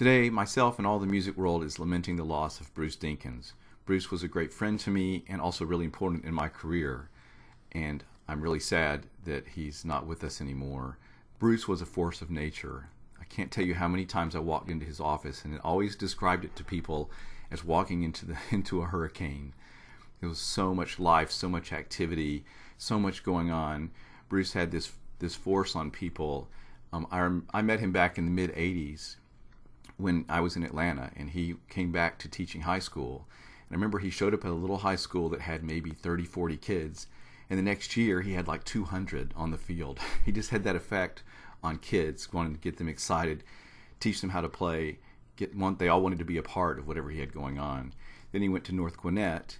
Today, myself and all the music world is lamenting the loss of Bruce Dinkins. Bruce was a great friend to me and also really important in my career, and I'm really sad that he's not with us anymore. Bruce was a force of nature. I can't tell you how many times I walked into his office and always described it to people as walking into a hurricane. There was so much life, so much activity, so much going on. Bruce had this force on people. I met him back in the mid-'80s when I was in Atlanta, and he came back to teaching high school. And I remember he showed up at a little high school that had maybe 30, 40 kids, and the next year he had like 200 on the field. He just had that effect on kids, wanting to get them excited, teach them how to play. They all wanted to be a part of whatever he had going on. Then he went to North Gwinnett,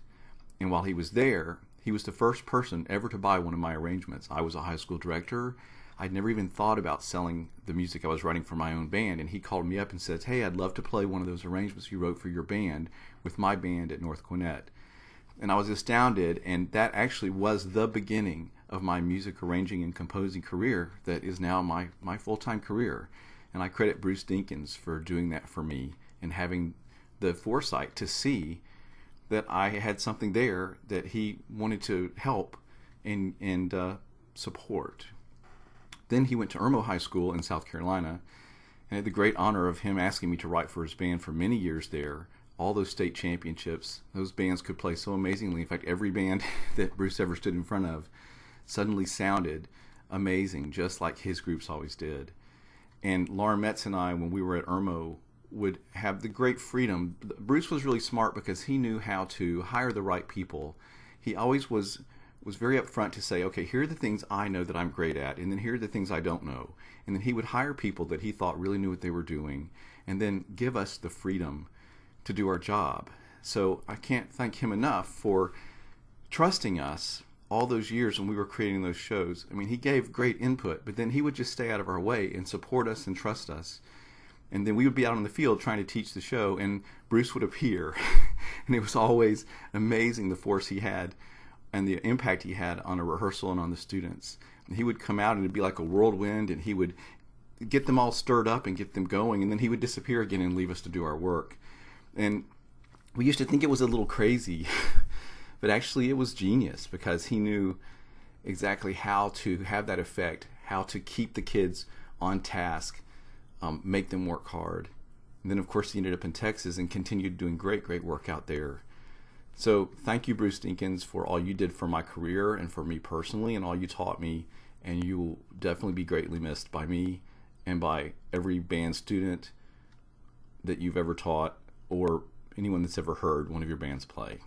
and while he was there, he was the first person ever to buy one of my arrangements. I was a high school director. I'd never even thought about selling the music I was writing for my own band, and he called me up and said, "Hey, I'd love to play one of those arrangements you wrote for your band with my band at North Gwinnett." And I was astounded, and that actually was the beginning of my music arranging and composing career that is now my full-time career. And I credit Bruce Dinkins for doing that for me and having the foresight to see that I had something there that he wanted to help and support. Then he went to Irmo High School in South Carolina, and I had the great honor of him asking me to write for his band for many years there. All those state championships, those bands could play so amazingly. In fact, every band that Bruce ever stood in front of suddenly sounded amazing, just like his groups always did. And Lauren Metz and I, when we were at Irmo, would have the great freedom. Bruce was really smart because he knew how to hire the right people. He always was very upfront to say, okay, here are the things I know that I'm great at, and then here are the things I don't know. And then he would hire people that he thought really knew what they were doing, and then give us the freedom to do our job. So I can't thank him enough for trusting us all those years when we were creating those shows. I mean, he gave great input, but then he would just stay out of our way and support us and trust us. And then we would be out on the field trying to teach the show, and Bruce would appear. And it was always amazing the force he had and the impact he had on a rehearsal and on the students. And he would come out and it'd be like a whirlwind, and he would get them all stirred up and get them going, and then he would disappear again and leave us to do our work. And we used to think it was a little crazy, but actually it was genius because he knew exactly how to have that effect, how to keep the kids on task, make them work hard. And then of course he ended up in Texas and continued doing great work out there. So thank you, Bruce Dinkins, for all you did for my career and for me personally, and all you taught me, and you will definitely be greatly missed by me and by every band student that you've ever taught or anyone that's ever heard one of your bands play.